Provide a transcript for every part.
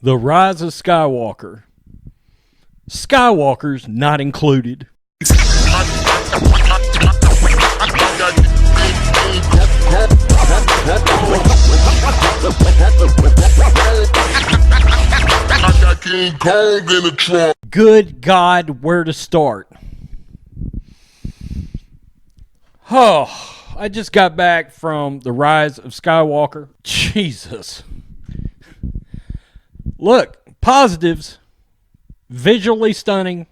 The Rise of Skywalker. Skywalker's not included. Good God, where to start? Oh, I just got back from The Rise of Skywalker. Jesus. Look, positives. Visually stunning.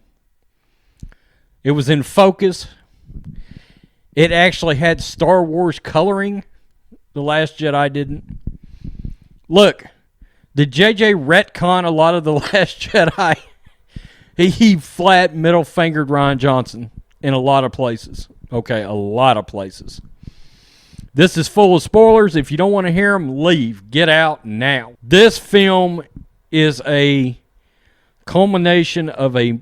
It was in focus. It actually had Star Wars coloring. The Last Jedi didn't. Look, did JJ retcon a lot of The Last Jedi? He flat middle fingered Rian Johnson in a lot of places. Okay, a lot of places. This is full of spoilers. If you don't want to hear them, leave. Get out now. This film is a culmination of a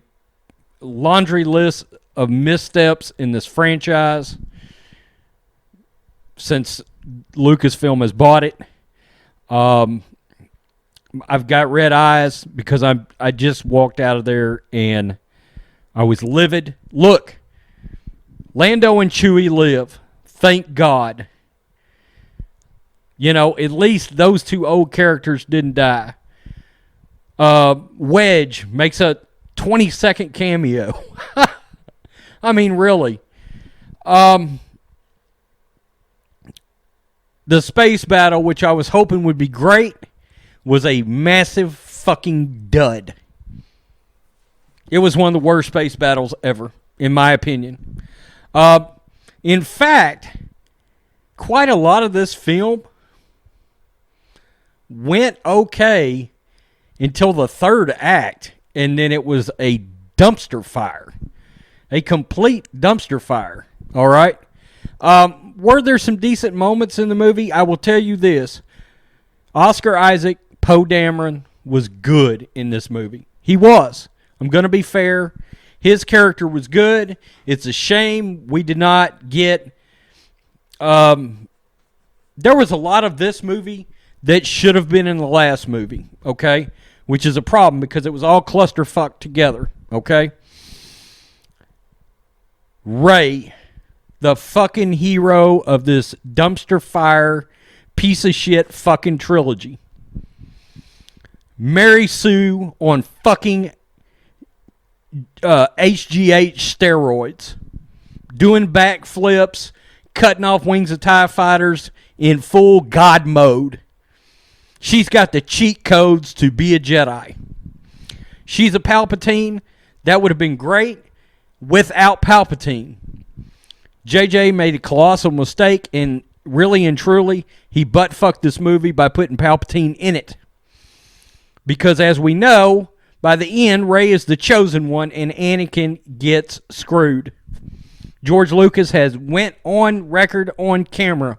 laundry list of missteps in this franchise since Lucasfilm has bought it. I've got red eyes because I just walked out of there and I was livid. Look, Lando and Chewie live. Thank God. You know, at least those two old characters didn't die. Wedge makes a 20-second cameo. I mean, really. The space battle, which I was hoping would be great, was a massive fucking dud. It was one of the worst space battles ever, in my opinion. In fact, quite a lot of this film went okay until the third act, and then it was a dumpster fire. A complete dumpster fire. All right? Were there some decent moments in the movie? I will tell you this. Oscar Isaac, Poe Dameron, was good in this movie. He was. I'm going to be fair. His character was good. It's a shame we did not get... there was a lot of this movie that should have been in the last movie, okay? Which is a problem because it was all clusterfucked together, okay? Rey, the fucking hero of this dumpster fire, piece of shit fucking trilogy. Mary Sue on fucking HGH steroids. Doing backflips, cutting off wings of TIE fighters in full God mode. She's got the cheat codes to be a Jedi. She's a Palpatine. That would have been great without Palpatine. JJ made a colossal mistake, and really and truly, he butt-fucked this movie by putting Palpatine in it. Because as we know, by the end, Rey is the chosen one, and Anakin gets screwed. George Lucas has went on record on camera.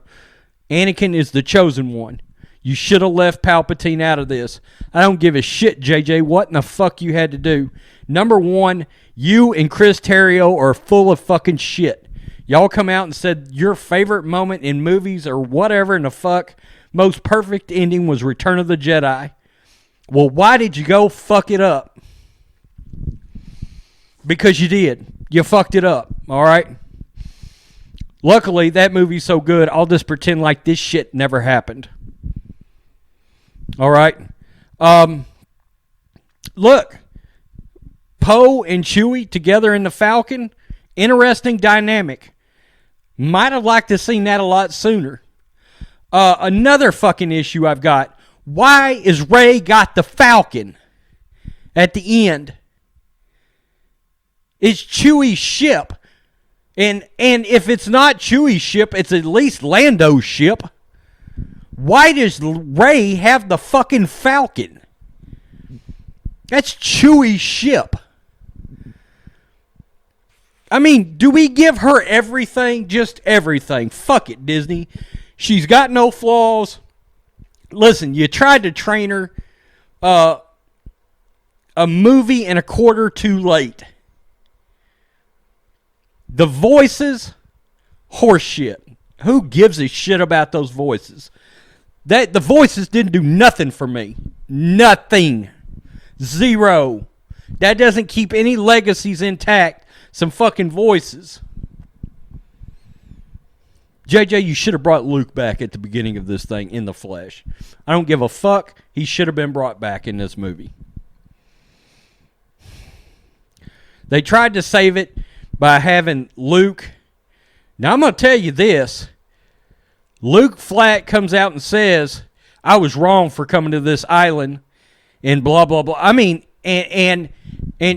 Anakin is the chosen one. You should have left Palpatine out of this. I don't give a shit, JJ, what in the fuck you had to do. Number one, you and Chris Terrio are full of fucking shit. Y'all come out and said your favorite moment in movies or whatever in the fuck, most perfect ending was Return of the Jedi. Well, why did you go fuck it up? Because you did. You fucked it up, all right? Luckily, that movie's so good, I'll just pretend like this shit never happened. All right. Look, Poe and Chewie together in the Falcon, interesting dynamic. Might have liked to have seen that a lot sooner. Another fucking issue I've got. Why is Rey got the Falcon at the end? It's Chewie's ship. And if it's not Chewie's ship, it's at least Lando's ship. Why does Rey have the fucking Falcon? That's Chewie's ship. I mean, do we give her everything? Just everything. Fuck it, Disney. She's got no flaws. Listen, you tried to train her a movie and a quarter too late. The voices, horseshit. Who gives a shit about those voices? That the voices didn't do nothing for me. Nothing. Zero. That doesn't keep any legacies intact. Some fucking voices. JJ, you should have brought Luke back at the beginning of this thing in the flesh. I don't give a fuck. He should have been brought back in this movie. They tried to save it by having Luke. Now, I'm going to tell you this. Luke flat comes out and says, I was wrong for coming to this island and blah, blah, blah. I mean, and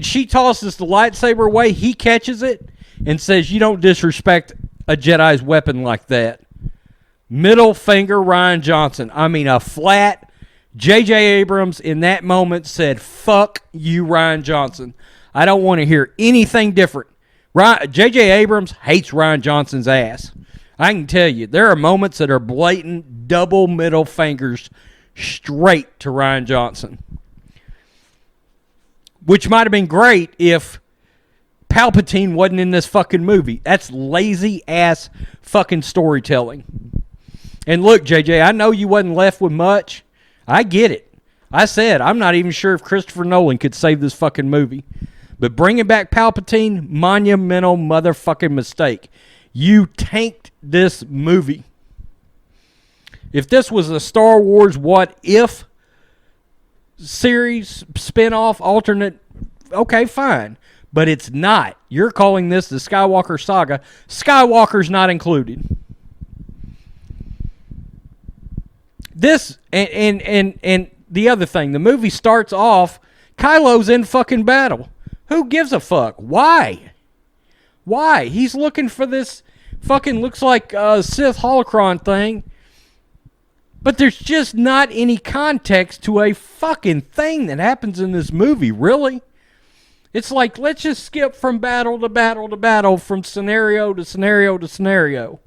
she tosses the lightsaber away. He catches it and says, you don't disrespect a Jedi's weapon like that. Middle finger Rian Johnson. I mean, a flat J.J. Abrams in that moment said, fuck you, Rian Johnson. I don't want to hear anything different. J.J. Abrams hates Rian Johnson's ass. I can tell you, there are moments that are blatant double middle fingers straight to Rian Johnson. Which might have been great if Palpatine wasn't in this fucking movie. That's lazy ass fucking storytelling. And look, JJ, I know you wasn't left with much. I get it. I said, I'm not even sure if Christopher Nolan could save this fucking movie. But bringing back Palpatine, monumental motherfucking mistake. You tanked this movie. If this was a Star Wars What If series, spin-off, alternate, okay, fine. But it's not. You're calling this the Skywalker saga. Skywalker's not included. This, and the other thing, the movie starts off, Kylo's in fucking battle. Who gives a fuck? Why? Why? He's looking for this fucking looks like Sith holocron thing. But there's just not any context to a fucking thing that happens in this movie, really. It's like, let's just skip from battle to battle to battle, from scenario to scenario to scenario.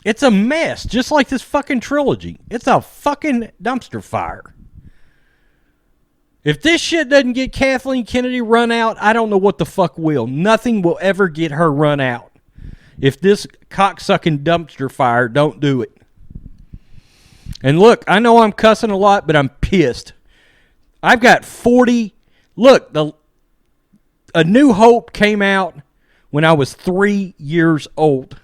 It's a mess, just like this fucking trilogy. It's a fucking dumpster fire. If this shit doesn't get Kathleen Kennedy run out, I don't know what the fuck will. Nothing will ever get her run out. If this cocksucking dumpster fire don't do it. And look, I know I'm cussing a lot, but I'm pissed. I've got 40... Look, A New Hope came out when I was 3 years old.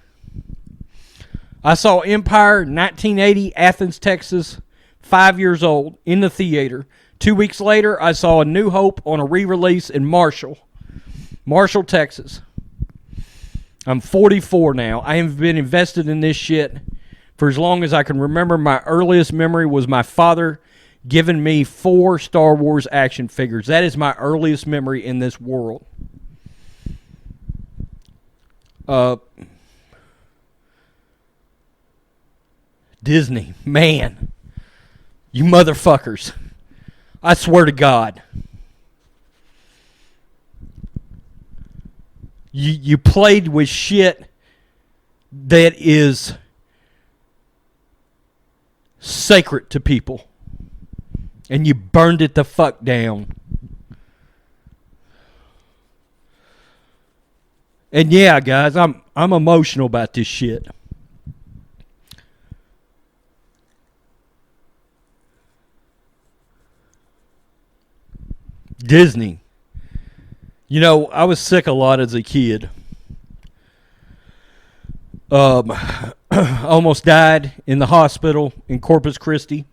I saw Empire, 1980, Athens, Texas, 5 years old, in the theater. 2 weeks later, I saw A New Hope on a re-release in Marshall, Texas. I'm 44 now. I have been invested in this shit for as long as I can remember. My earliest memory was my father giving me 4 Star Wars action figures. That is my earliest memory in this world. Disney, man. You motherfuckers. I swear to God. You played with shit that is sacred to people. And you burned it the fuck down. And yeah, guys, I'm emotional about this shit. Disney. You know, I was sick a lot as a kid. Almost died in the hospital in Corpus Christi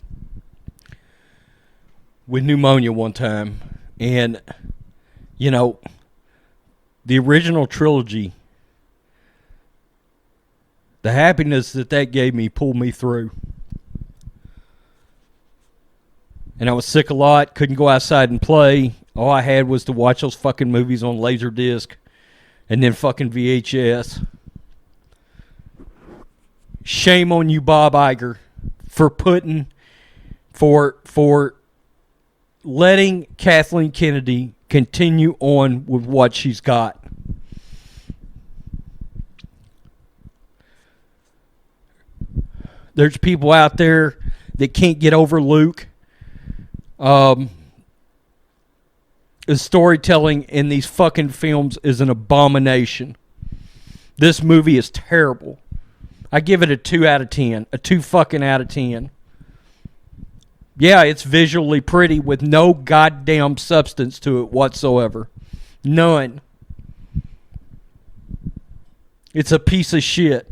with pneumonia one time. And, you know, the original trilogy, the happiness that gave me pulled me through. And I was sick a lot, couldn't go outside and play. All I had was to watch those fucking movies on Laserdisc and then fucking VHS. Shame on you, Bob Iger, for letting Kathleen Kennedy continue on with what she's got. There's people out there that can't get over Luke. The storytelling in these fucking films is an abomination. This movie is terrible. I give it a 2 out of 10. A 2 fucking out of 10. Yeah, it's visually pretty with no goddamn substance to it whatsoever. None. It's a piece of shit.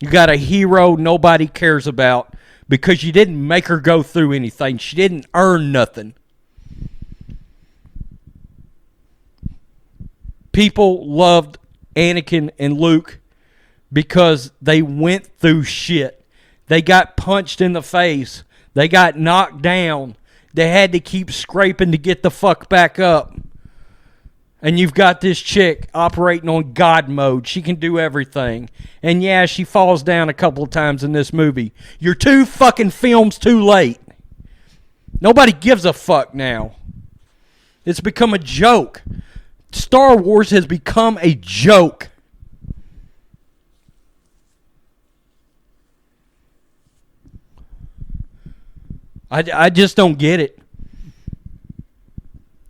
You got a hero nobody cares about because you didn't make her go through anything. She didn't earn nothing. People loved Anakin and Luke because they went through shit. They got punched in the face. They got knocked down. They had to keep scraping to get the fuck back up. And you've got this chick operating on God mode. She can do everything. And yeah, she falls down a couple of times in this movie. You're 2 fucking films too late. Nobody gives a fuck now. It's become a joke. Star Wars has become a joke. I just don't get it.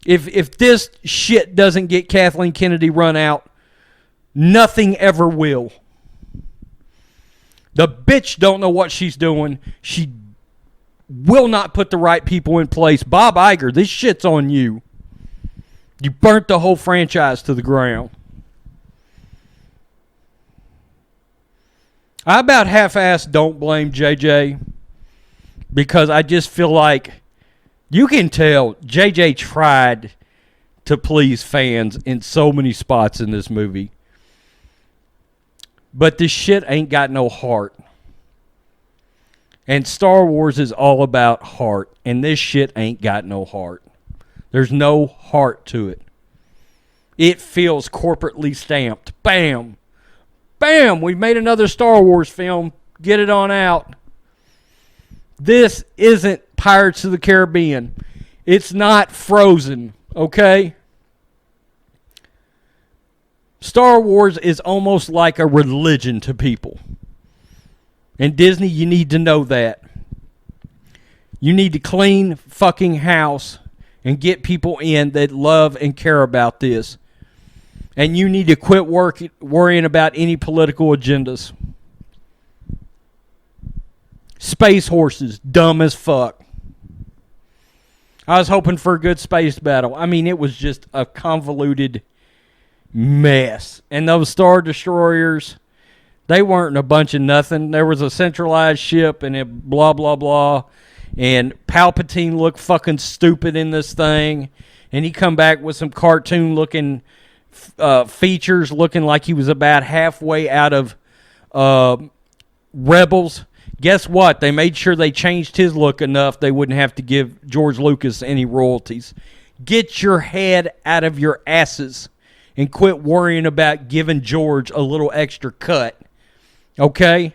If this shit doesn't get Kathleen Kennedy run out, nothing ever will. The bitch don't know what she's doing. She will not put the right people in place. Bob Iger, this shit's on you. You burnt the whole franchise to the ground. I about half-assed don't blame JJ because I just feel like you can tell JJ tried to please fans in so many spots in this movie. But this shit ain't got no heart. And Star Wars is all about heart. And this shit ain't got no heart. There's no heart to it. It feels corporately stamped. Bam. Bam. We've made another Star Wars film. Get it on out. This isn't Pirates of the Caribbean. It's not Frozen. Okay? Star Wars is almost like a religion to people. And Disney, you need to know that. You need to clean fucking house and get people in that love and care about this. And you need to quit worrying about any political agendas. Space horses, dumb as fuck. I was hoping for a good space battle. I mean, it was just a convoluted mess. And those Star Destroyers, they weren't a bunch of nothing. There was a centralized ship and it blah, blah, blah. And Palpatine looked fucking stupid in this thing. And he come back with some cartoon-looking features, looking like he was about halfway out of Rebels. Guess what? They made sure they changed his look enough they wouldn't have to give George Lucas any royalties. Get your head out of your asses and quit worrying about giving George a little extra cut. Okay?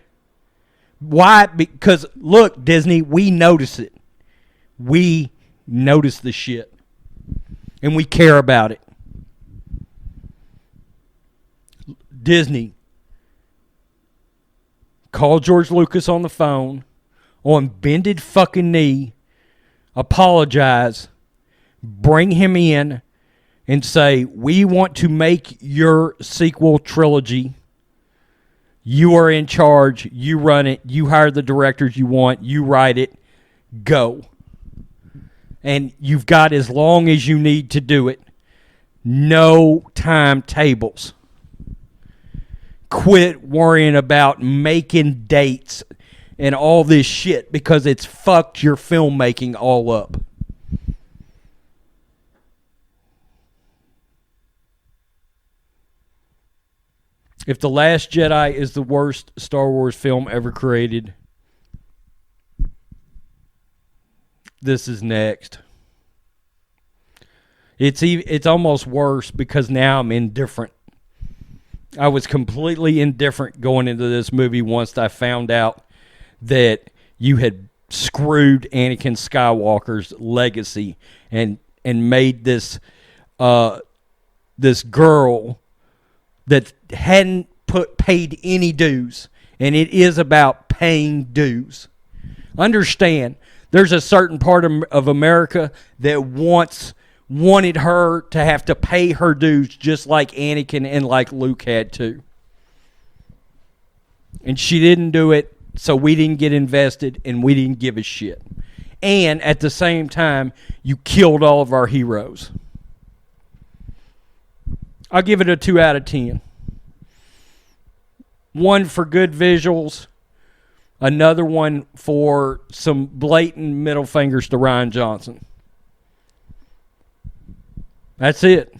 Why? Because, look, Disney, we notice it. We notice the shit. And we care about it. Disney, call George Lucas on the phone, on bended fucking knee, apologize, bring him in, and say, we want to make your sequel trilogy. You are in charge. You run it. You hire the directors you want. You write it. Go. And you've got as long as you need to do it. No timetables. Quit worrying about making dates and all this shit because it's fucked your filmmaking all up. If The Last Jedi is the worst Star Wars film ever created, this is next. It's almost worse because now I'm indifferent. I was completely indifferent going into this movie once I found out that you had screwed Anakin Skywalker's legacy and made this this girl that hadn't paid any dues, and it is about paying dues. Understand, there's a certain part of America that wanted her to have to pay her dues just like Anakin and like Luke had to. And she didn't do it, so we didn't get invested, and we didn't give a shit. And at the same time, you killed all of our heroes. I'll give it a 2 out of 10. 1 for good visuals. Another one for some blatant middle fingers to Rian Johnson. That's it.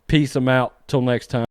Peace. I'm out. Till next time.